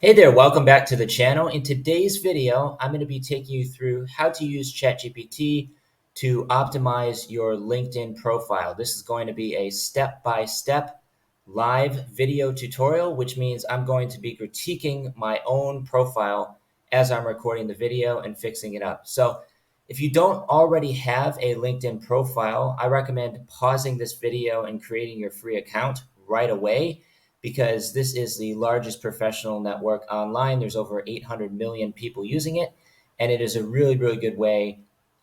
Hey there, welcome back to the channel. In today's video, I'm going to be taking you through how to use ChatGPT to optimize your LinkedIn profile. This is going to be a step-by-step live video tutorial, which means I'm going to be critiquing my own profile as I'm recording the video and fixing it up. So if you don't already have a LinkedIn profile, I recommend pausing this video and creating your free account right away, because this is the largest professional network online. There's over 800 million people using it, and it is a really, really good way,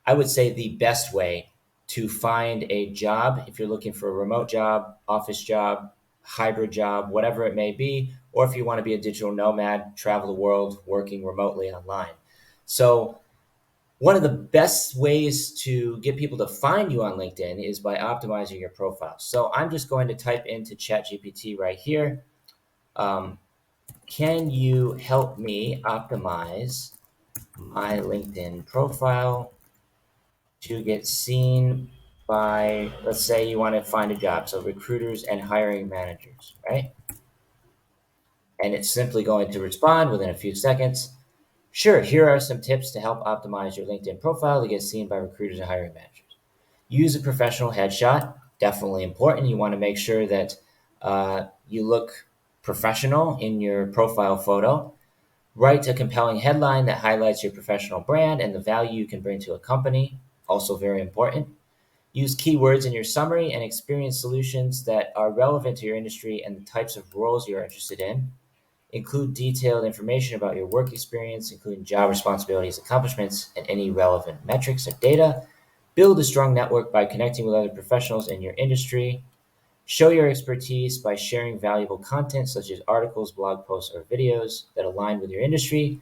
I would say the best way, to find a job if you're looking for a remote job, office job, hybrid job, whatever it may be, or if you want to be a digital nomad, travel the world working remotely online. So one of the best ways to get people to find you on LinkedIn is by optimizing your profile. So I'm just going to type into ChatGPT right here. Can you help me optimize my LinkedIn profile to get seen by, let's say you want to find a job, so recruiters and hiring managers, right? And it's simply going to respond within a few seconds. Sure, here are some tips to help optimize your LinkedIn profile to get seen by recruiters and hiring managers. Use a professional headshot, definitely important. You want to make sure that you look professional in your profile photo. Write a compelling headline that highlights your professional brand and the value you can bring to a company, also very important. Use keywords in your summary and experience solutions that are relevant to your industry and the types of roles you're interested in. Include detailed information about your work experience, including job responsibilities, accomplishments, and any relevant metrics or data. Build a strong network by connecting with other professionals in your industry. Show your expertise by sharing valuable content such as articles, blog posts, or videos that align with your industry.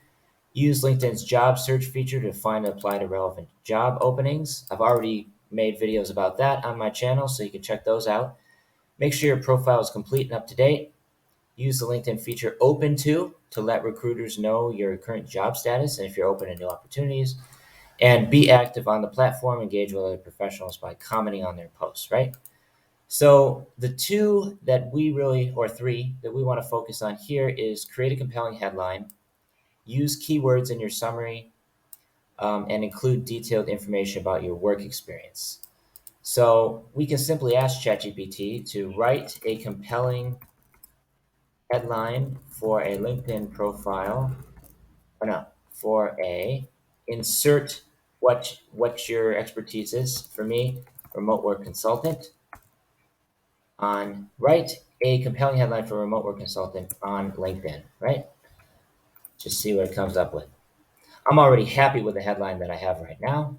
Use LinkedIn's job search feature to find and apply to relevant job openings. I've already made videos about that on my channel, so you can check those out. Make sure your profile is complete and up to date. Use the LinkedIn feature open to let recruiters know your current job status and if you're open to new opportunities. And be active on the platform. Engage with other professionals by commenting on their posts, right? So the two that we really, or three that we want to focus on here, is create a compelling headline, use keywords in your summary, and include detailed information about your work experience. So we can simply ask ChatGPT to write a compelling headline for a LinkedIn profile, or no, for a insert what your expertise is. For me, remote work consultant. On write a compelling headline for a remote work consultant on LinkedIn, right? Just see what it comes up with. I'm already happy with the headline that I have right now.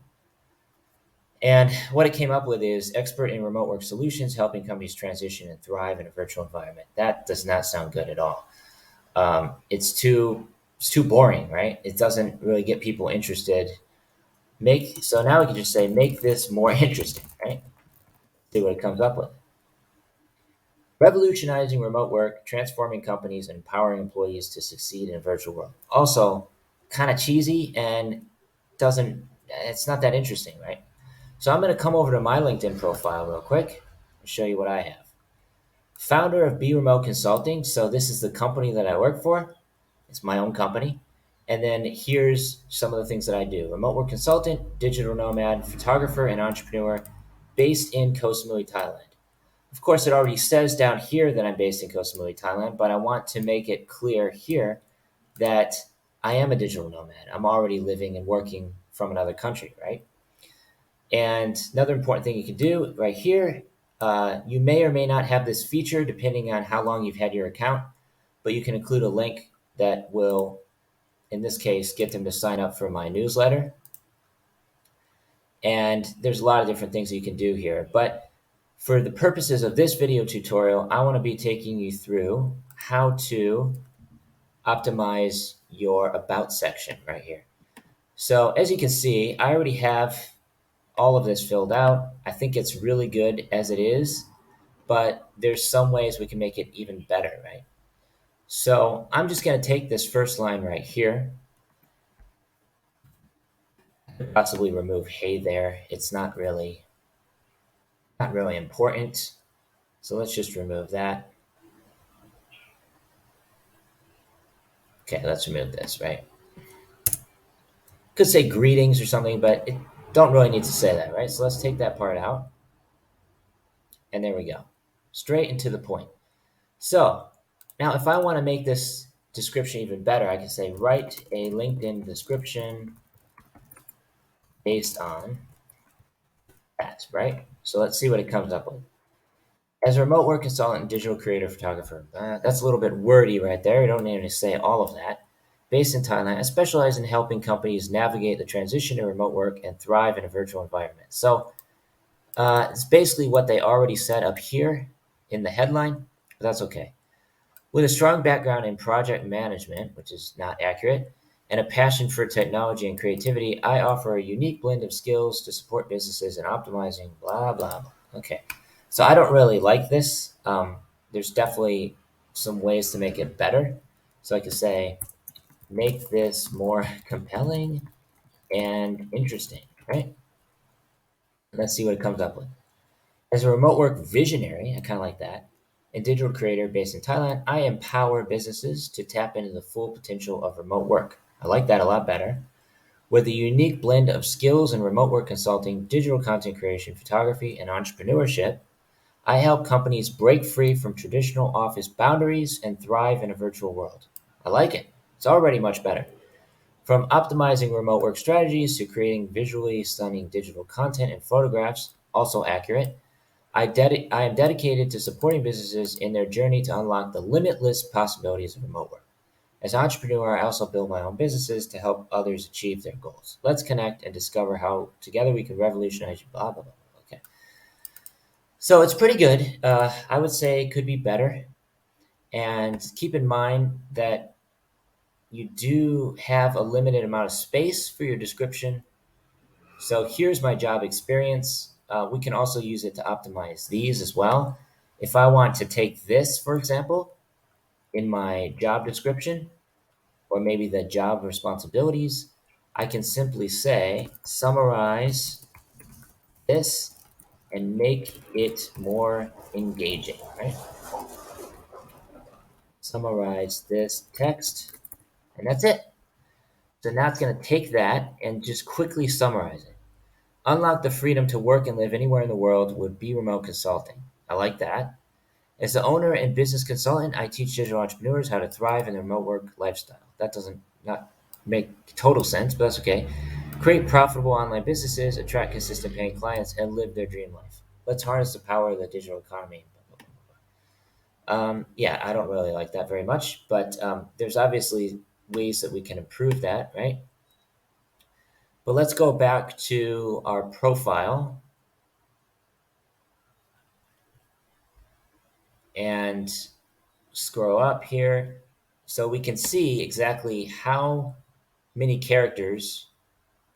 And what it came up with is expert in remote work solutions, helping companies transition and thrive in a virtual environment. That does not sound good at all. It's too boring, right? It doesn't really get people interested. So now we can just say, make this more interesting, right? See what it comes up with. Revolutionizing remote work, transforming companies, and empowering employees to succeed in a virtual world. Also, kind of cheesy and it's not that interesting, right? So I'm going to come over to my LinkedIn profile real quick and show you what I have. Founder of Be Remote Consulting. So this is the company that I work for. It's my own company. And then here's some of the things that I do. Remote work consultant, digital nomad, photographer, and entrepreneur based in Koh Samui, Thailand. Of course, it already says down here that I'm based in Koh Samui, Thailand, but I want to make it clear here that I am a digital nomad. I'm already living and working from another country, right? And another important thing you can do right here, you may or may not have this feature depending on how long you've had your account, but you can include a link that will, in this case, get them to sign up for my newsletter. And there's a lot of different things that you can do here, but for the purposes of this video tutorial, I want to be taking you through how to optimize your about section right here. So as you can see, I already have all of this filled out. I think it's really good as it is, but there's some ways we can make it even better, right? So I'm just going to take this first line right here, possibly remove hey there. It's not really important. So let's just remove that. Okay, let's remove this, right? Could say greetings or something, but it don't really need to say that, right? So let's take that part out. And there we go. Straight and to the point. So now if I want to make this description even better, I can say write a LinkedIn description based on that, right? So let's see what it comes up with. As a remote work consultant and digital creator photographer, that's a little bit wordy right there. You don't need to say all of that. Based in Thailand, I specialize in helping companies navigate the transition to remote work and thrive in a virtual environment. So it's basically what they already said up here in the headline, but that's okay. With a strong background in project management, which is not accurate, and a passion for technology and creativity, I offer a unique blend of skills to support businesses in optimizing blah, blah, blah. Okay. So I don't really like this. There's definitely some ways to make it better. So I could say, make this more compelling and interesting, right? Let's see what it comes up with. As a remote work visionary, I kind of like that, and digital creator based in Thailand, I empower businesses to tap into the full potential of remote work. I like that a lot better. With a unique blend of skills in remote work consulting, digital content creation, photography, and entrepreneurship, I help companies break free from traditional office boundaries and thrive in a virtual world. I like it. It's already much better. From optimizing remote work strategies to creating visually stunning digital content and photographs, also accurate, I am dedicated to supporting businesses in their journey to unlock the limitless possibilities of remote work. As an entrepreneur, I also build my own businesses to help others achieve their goals. Let's connect and discover how together we can revolutionize blah, blah, blah. Okay. So it's pretty good. I would say it could be better. And keep in mind that you do have a limited amount of space for your description. So here's my job experience. We can also use it to optimize these as well. If I want to take this, for example, in my job description, or maybe the job responsibilities, I can simply say, summarize this and make it more engaging, right? Summarize this text, and that's it. So now it's going to take that and just quickly summarize it. Unlock the freedom to work and live anywhere in the world with Be Remote Consulting. I like that. As the owner and business consultant, I teach digital entrepreneurs how to thrive in the remote work lifestyle. That doesn't not make total sense, but that's okay. Create profitable online businesses, attract consistent paying clients, and live their dream life. Let's harness the power of the digital economy. Yeah, I don't really like that very much, but there's obviously ways that we can improve that, right? But let's go back to our profile and scroll up here so we can see exactly how many characters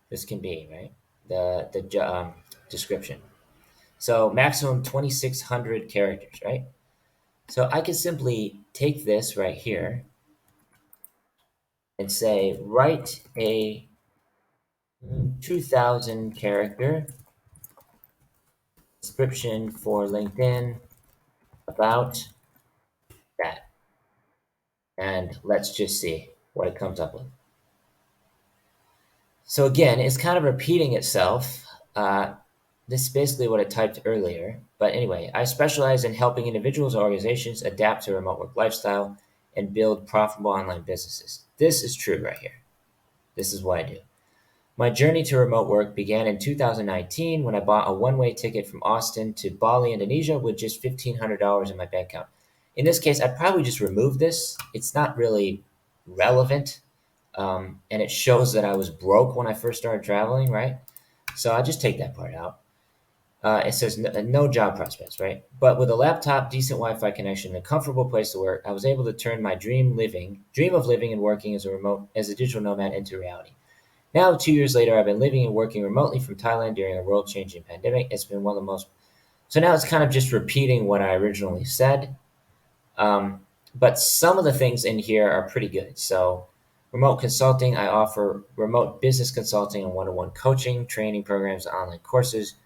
this can be, right? The description. So maximum 2,600 characters, right? So I can simply take this right here and say, write a 2,000 character description for LinkedIn about that. And let's just see what it comes up with. So again, it's kind of repeating itself. This is basically what I typed earlier. But anyway, I specialize in helping individuals or organizations adapt to a remote work lifestyle and build profitable online businesses. This is true right here. This is what I do. My journey to remote work began in 2019 when I bought a one-way ticket from Austin to Bali, Indonesia with just $1,500 in my bank account. In this case, I'd probably just remove this. It's not really relevant. And it shows that I was broke when I first started traveling, right? So I just take that part out. It says no job prospects, right? But with a laptop, decent Wi-Fi connection, and a comfortable place to work, I was able to turn my dream of living and working as a digital nomad into reality. Now, 2 years later, I've been living and working remotely from Thailand during a world-changing pandemic. It's been one of the most. So now it's kind of just repeating what I originally said. But some of the things in here are pretty good. So, remote consulting, I offer remote business consulting and one-on-one coaching, training programs, and online courses.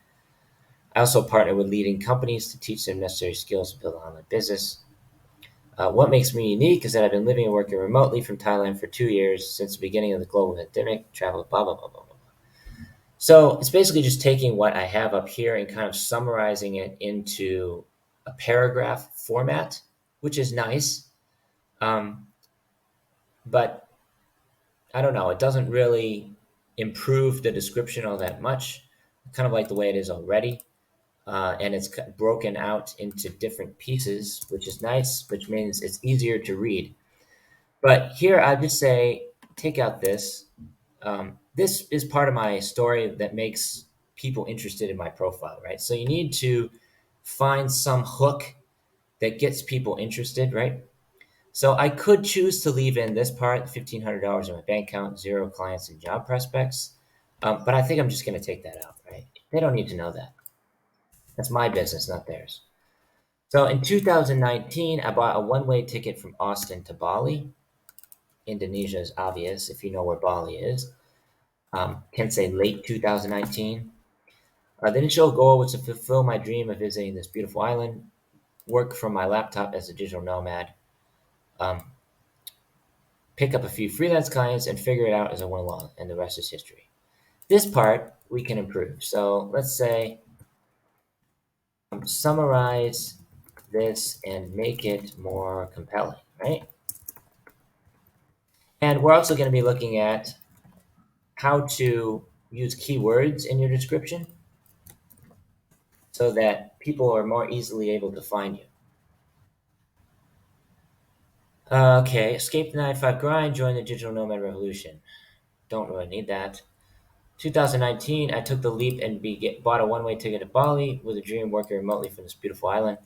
I also partner with leading companies to teach them necessary skills to build an online business. What makes me unique is that I've been living and working remotely from Thailand for 2 years since the beginning of the global pandemic. Travel, blah blah blah blah blah. So it's basically just taking what I have up here and kind of summarizing it into a paragraph format, which is nice. Um, but I don't know, it doesn't really improve the description all that much. Kind of like the way it is already. And it's broken out into different pieces, which is nice, which means it's easier to read. But here I just say, take out this. This is part of my story that makes people interested in my profile, right? So you need to find some hook that gets people interested, right? So I could choose to leave in this part, $1,500 in my bank account, zero clients and job prospects. But I think I'm just going to take that out, right? They don't need to know that. That's my business, not theirs. So in 2019, I bought a one-way ticket from Austin to Bali. Indonesia is obvious if you know where Bali is. Can say late 2019. The initial goal was to fulfill my dream of visiting this beautiful island, work from my laptop as a digital nomad, um, pick up a few freelance clients, and figure it out as I went along, and the rest is history. This part we can improve. So let's say summarize this and make it more compelling, right? And we're also going to be looking at how to use keywords in your description so that people are more easily able to find you. Okay, escape the 9 to 5 grind, join the digital nomad revolution. Don't really need that. 2019, I took the leap and bought a one-way ticket to Bali with a dream working remotely from this beautiful island.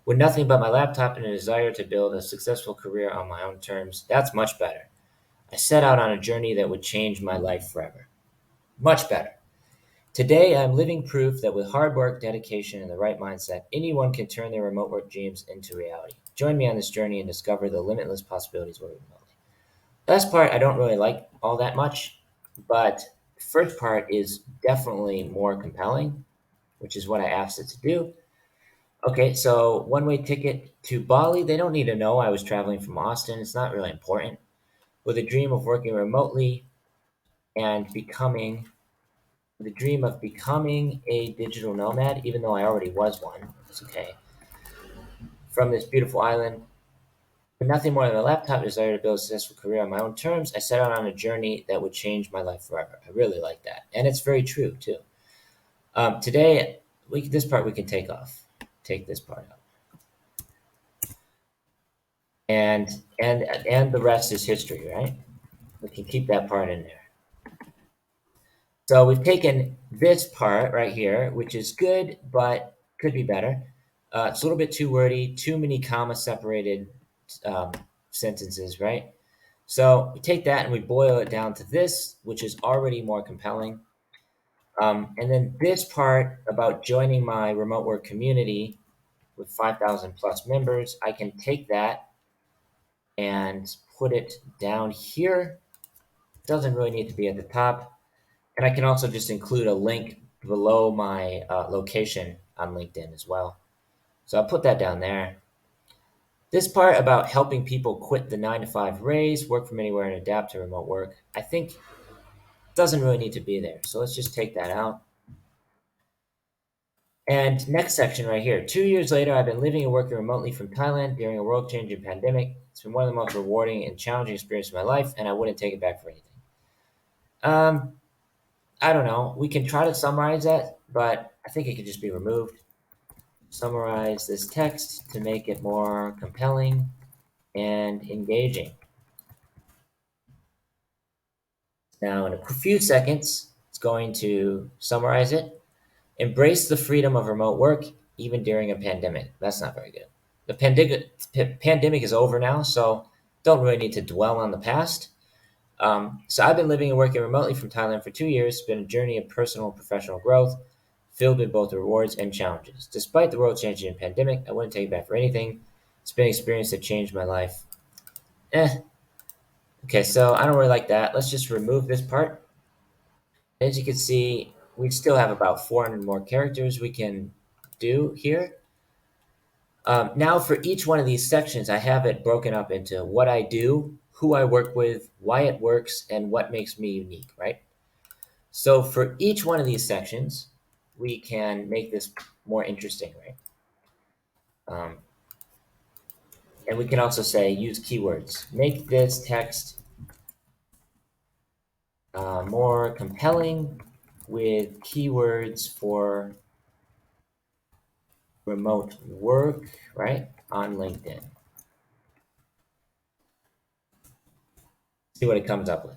With nothing but my laptop and a desire to build a successful career on my own terms, that's much better. I set out on a journey that would change my life forever. Much better. Today, I'm living proof that with hard work, dedication, and the right mindset, anyone can turn their remote work dreams into reality. Join me on this journey and discover the limitless possibilities working remotely. Last part, I don't really like all that much, but the first part is definitely more compelling, which is what I asked it to do. Okay, so one-way ticket to Bali. They don't need to know I was traveling from Austin. It's not really important. With a dream of working remotely and becoming the dream of becoming a digital nomad, even though I already was one. It's okay. From this beautiful island, with nothing more than a laptop, desire to build a successful career on my own terms, I set out on a journey that would change my life forever. I really like that, and it's very true too. Today, this part we can take off. Take this part out, and and the rest is history, right? We can keep that part in there. So we've taken this part right here, which is good, but could be better. It's a little bit too wordy, too many comma separated um, sentences, right? So we take that and we boil it down to this, which is already more compelling. And then this part about joining my remote work community with 5,000 plus members, I can take that and put it down here. It doesn't really need to be at the top. And I can also just include a link below my location on LinkedIn as well. So I'll put that down there. This part about helping people quit the 9 to 5 race, work from anywhere, and adapt to remote work, I think doesn't really need to be there. So let's just take that out. And next section right here. 2 years later, I've been living and working remotely from Thailand during a world-changing pandemic. It's been one of the most rewarding and challenging experiences of my life, and I wouldn't take it back for anything. Um, I don't know. We can try to summarize that, but I think it could just be removed. Summarize this text to make it more compelling and engaging. Now, in a few seconds, it's going to summarize it. Embrace the freedom of remote work, even during a pandemic. That's not very good. The pandemic is over now, so don't really need to dwell on the past. So I've been living and working remotely from Thailand for 2 years. It's been a journey of personal and professional growth, filled with both rewards and challenges. Despite the world-changing pandemic, I wouldn't take it back for anything. It's been an experience that changed my life. Eh. Okay, so I don't really like that. Let's just remove this part. As you can see, we still have about 400 more characters we can do here. Now, for each one of these sections, I have it broken up into what I do, who I work with, why it works, and what makes me unique, right? So for each one of these sections, we can make this more interesting, right? Um, and we can also say use keywords. Make this text more compelling with keywords for remote work, right? On LinkedIn. See what it comes up with.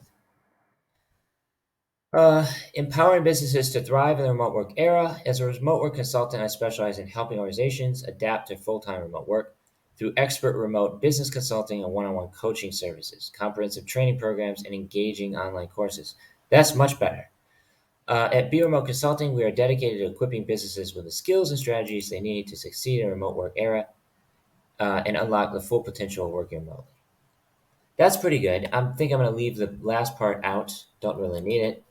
Empowering businesses to thrive in the remote work era. As a remote work consultant, I specialize in helping organizations adapt to full-time remote work through expert remote business consulting and one-on-one coaching services, comprehensive training programs, and engaging online courses. That's much better. At Be Remote Consulting, we are dedicated to equipping businesses with the skills and strategies they need to succeed in a remote work era and unlock the full potential of working remotely. That's pretty good. I think I'm going to leave the last part out. Don't really need it.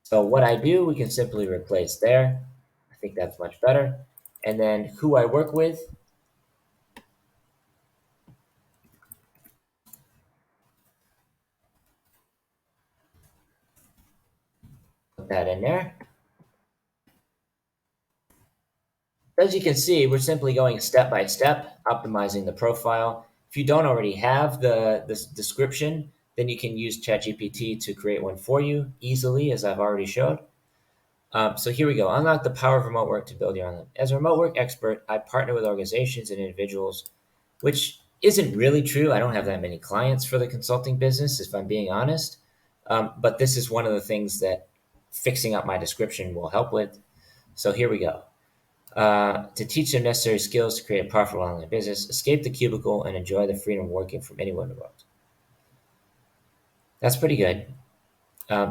So what I do, we can simply replace there. I think that's much better. And then who I work with, put that in there. As you can see, we're simply going step by step, optimizing the profile. If you don't already have this description, then you can use ChatGPT to create one for you easily, as I've already showed. So here we go. Unlock the power of remote work to build your online. As a remote work expert, I partner with organizations and individuals, which isn't really true. I don't have that many clients for the consulting business, if I'm being honest. But this is one of the things that fixing up my description will help with. So here we go. To teach them necessary skills to create a profitable online business, escape the cubicle, and enjoy the freedom of working from anywhere in the world. That's pretty good.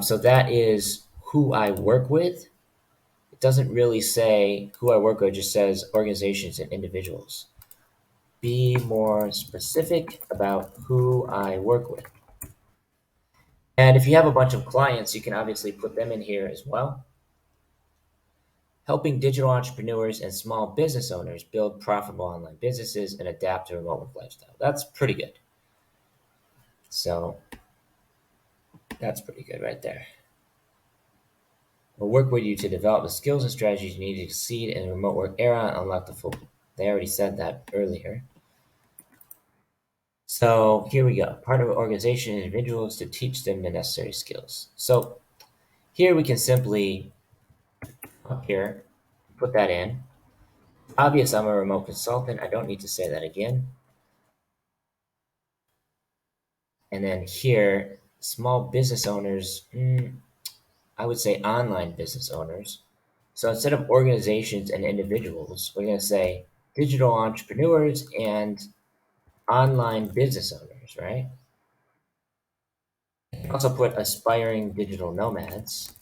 So that is who I work with. It doesn't really say who I work with, it just says organizations and individuals. Be more specific about who I work with. And if you have a bunch of clients, you can obviously put them in here as well. Helping digital entrepreneurs and small business owners build profitable online businesses and adapt to a remote work lifestyle. That's pretty good. So that's pretty good right there. We'll work with you to develop the skills and strategies you need to succeed in the remote work era and unlock the full. They already said that earlier. So here we go. Partner with organizations and individuals to teach them the necessary skills. So here we can simply, up here, put that in. Obvious, I'm a remote consultant. I don't need to say that again. And then here, small business owners, I would say online business owners. So instead of organizations and individuals, we're going to say digital entrepreneurs and online business owners, right? Also put aspiring digital nomads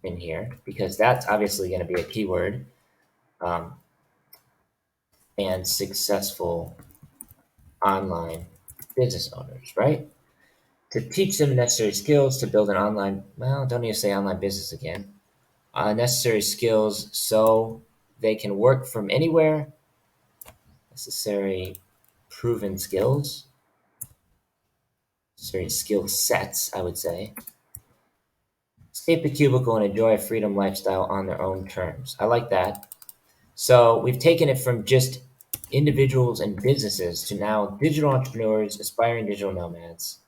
in here because that's obviously going to be a keyword, um, and successful online business owners, right? To teach them necessary skills to build an online, well, don't need to say online business again, necessary skills so they can work from anywhere, necessary proven skills, necessary skill sets, I would say. Escape the cubicle and enjoy a freedom lifestyle on their own terms. I like that. So we've taken it from just individuals and businesses to now digital entrepreneurs, aspiring digital nomads.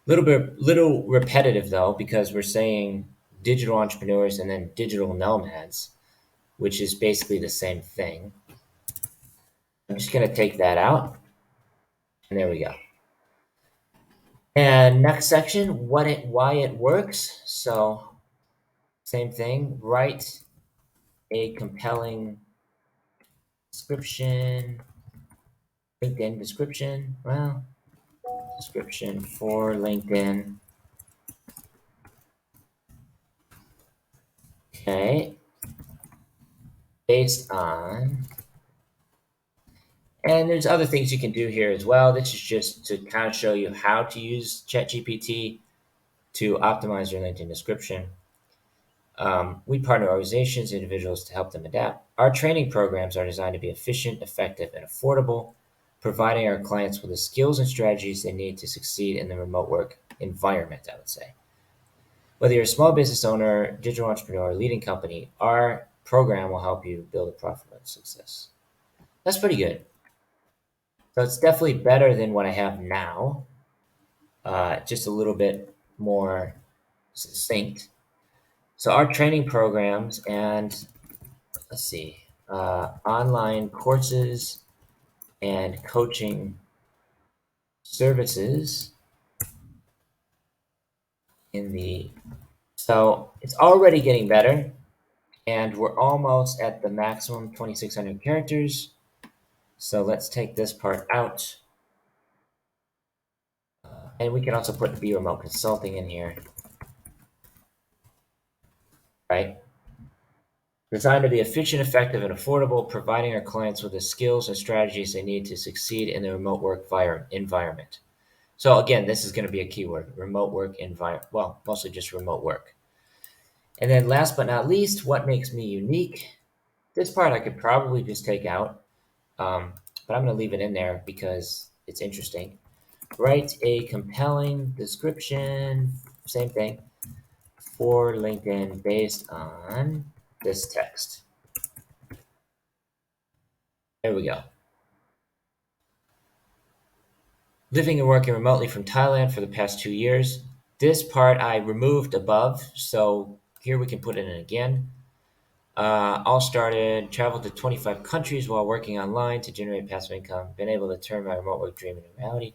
Little repetitive though, because we're saying digital entrepreneurs and then digital nomads, which is basically the same thing. I'm just going to take that out, and there we go. And next section, why it works. So same thing, write a compelling description, LinkedIn description. Well, description for LinkedIn. Okay. Based on, and there's other things you can do here as well. This is just to kind of show you how to use ChatGPT to optimize your LinkedIn description. We partner organizations, individuals to help them adapt. Our training programs are designed to be efficient, effective, and affordable, providing our clients with the skills and strategies they need to succeed in the remote work environment, I would say. Whether you're a small business owner, digital entrepreneur, or leading company, our program will help you build a profitable success. That's pretty good. So it's definitely better than what I have now, just a little bit more succinct. So our training programs and let's see, online courses and coaching services in the so it's already getting better, and we're almost at the maximum 2,600 characters. So let's take this part out, and we can also put Be Remote Consulting in here, right? Designed to be efficient, effective, and affordable, providing our clients with the skills and strategies they need to succeed in the remote work environment. So again, this is going to be a keyword: remote work environment. Well, mostly just remote work. And then last but not least, what makes me unique? This part I could probably just take out, but I'm going to leave it in there because it's interesting. Write a compelling description, same thing, for LinkedIn based on this text. There we go. Living and working remotely from Thailand for the past 2 years. This part I removed above, so here we can put it in again. All started, traveled to 25 countries while working online to generate passive income, been able to turn my remote work dream into reality.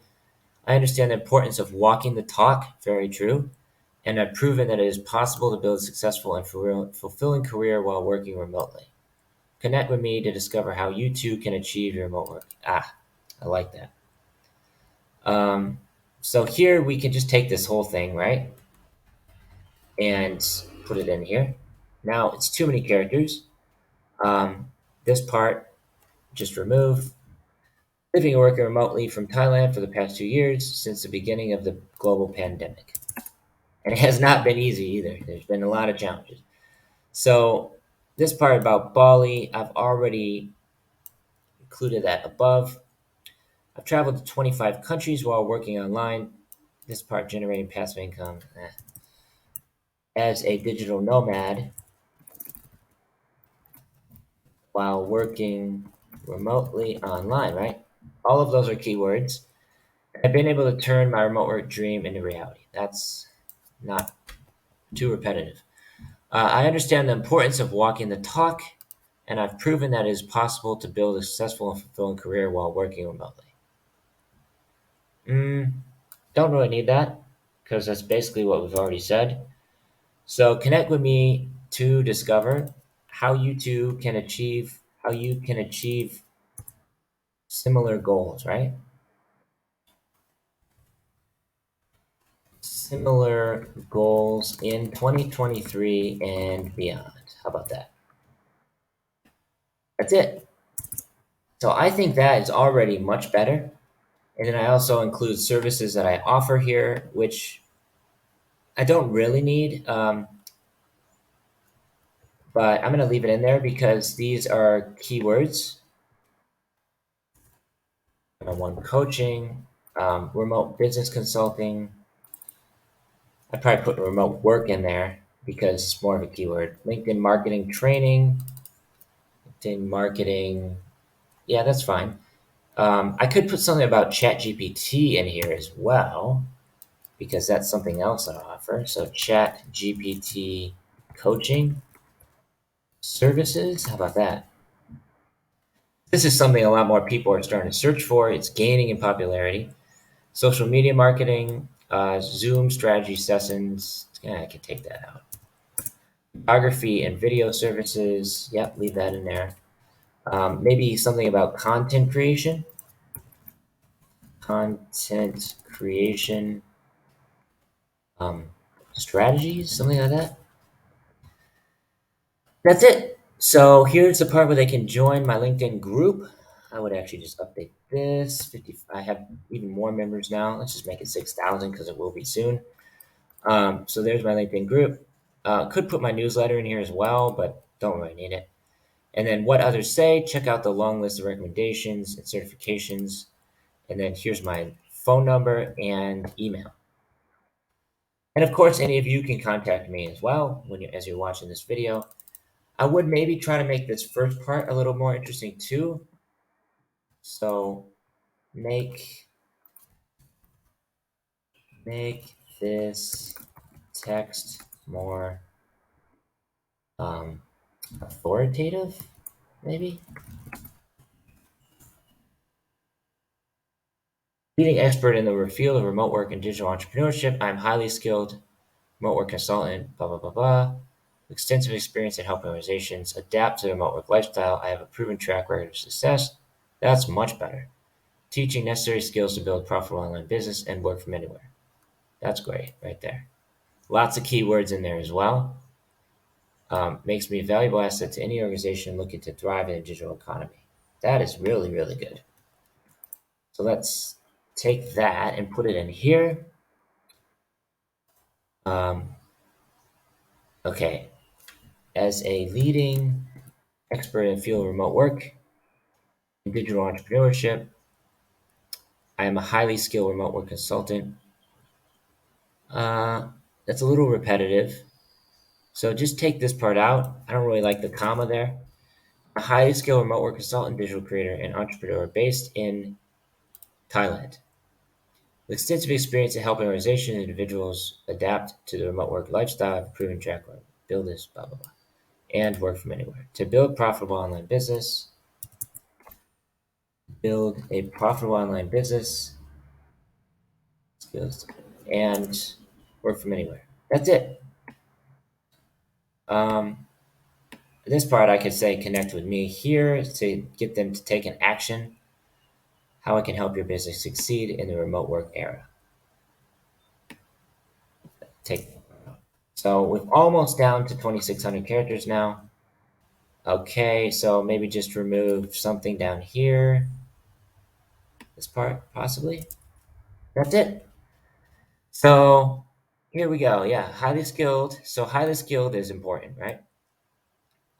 I understand the importance of walking the talk, very true, and I've proven that it is possible to build a successful and fulfilling career while working remotely. Connect with me to discover how you too can achieve your remote work. I like that. So here we can just take this whole thing, right, and put it in here. Now it's too many characters. This part, just remove. Living and working remotely from Thailand for the past 2 years since the beginning of the global pandemic. And it has not been easy either. There's been a lot of challenges. So this part about Bali, I've already included that above. I've traveled to 25 countries while working online. This part, generating passive income. As a digital nomad while working remotely online, right? All of those are keywords. I've been able to turn my remote work dream into reality. That's not too repetitive. I understand the importance of walking the talk, and I've proven that it is possible to build a successful and fulfilling career while working remotely. Don't really need that because that's basically what we've already said. So connect with me to discover how you too can achieve similar goals, right? Similar goals in 2023 and beyond. How about that? That's it. So I think that is already much better. And then I also include services that I offer here, which I don't really need, but I'm going to leave it in there because these are keywords. One-on-one coaching, remote business consulting. I probably put remote work in there because it's more of a keyword. LinkedIn marketing training, LinkedIn marketing. Yeah, that's fine. I could put something about ChatGPT in here as well because that's something else I offer. So ChatGPT coaching services. How about that? This is something a lot more people are starting to search for. It's gaining in popularity. Social media marketing, Zoom strategy sessions. Yeah, I can take that out. Photography and video services. Yep, leave that in there. Maybe something about content creation. Content creation strategies, something like that. That's it. So here's the part where they can join my LinkedIn group. I would actually just update this. 50. I have even more members now. Let's just make it 6,000 because it will be soon. So there's my LinkedIn group. Could put my newsletter in here as well, but don't really need it. And then what others say, check out the long list of recommendations and certifications. And then here's my phone number and email. And of course, any of you can contact me as well as you're watching this video. I would maybe try to make this first part a little more interesting too. So make this text more authoritative, maybe. Leading expert in the field of remote work and digital entrepreneurship. I'm highly skilled remote work consultant, blah, blah, blah, blah. Extensive experience in helping organizations adapt to the remote work lifestyle. I have a proven track record of success. That's much better. Teaching necessary skills to build a profitable online business and work from anywhere. That's great right there. Lots of keywords in there as well. Makes me a valuable asset to any organization looking to thrive in a digital economy. That is really, really good. So let's take that and put it in here. Okay. As a leading expert in the field of remote work and digital entrepreneurship, I am a highly skilled remote work consultant. That's a little repetitive. So just take this part out. I don't really like the comma there. A highly skilled remote work consultant, digital creator, and entrepreneur based in Thailand. With extensive experience in helping organizations and individuals adapt to the remote work lifestyle, I've proven track record. Build this, blah, blah, blah. And work from anywhere. To build profitable online business, build a profitable online business, skills, and work from anywhere. That's it. This part I could say connect with me here to get them to take an action. How I can help your business succeed in the remote work era. So we're almost down to 2,600 characters now. Okay, so maybe just remove something down here. This part, possibly. That's it. So here we go. Yeah, highly skilled. So highly skilled is important, right?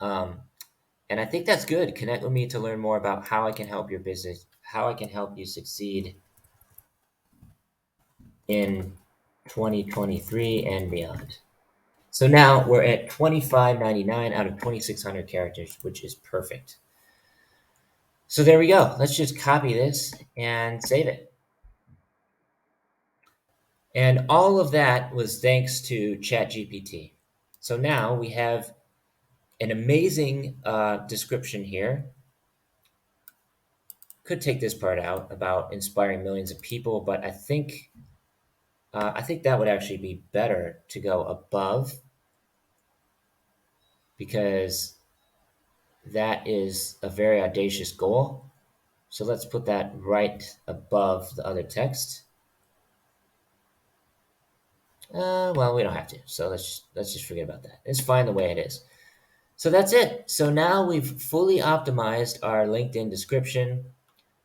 And I think that's good. Connect with me to learn more about how I can help your business, how I can help you succeed in 2023 and beyond. So now we're at 25.99 out of 2,600 characters, which is perfect. So there we go. Let's just copy this and save it. And all of that was thanks to ChatGPT. So now we have an amazing description here. Could take this part out about inspiring millions of people, but I think that would actually be better to go above, because that is a very audacious goal. So let's put that right above the other text. Well, we don't have to. So let's just forget about that. It's fine the way it is. So that's it. So now we've fully optimized our LinkedIn description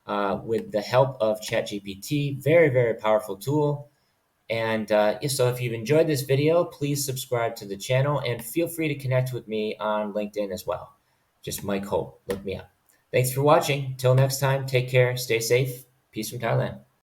with the help of ChatGPT. Very, very powerful tool. And so if you've enjoyed this video, please subscribe to the channel and feel free to connect with me on LinkedIn as well. Just Mike Holt. Look me up. Thanks for watching. Till next time, take care, stay safe. Peace from Thailand.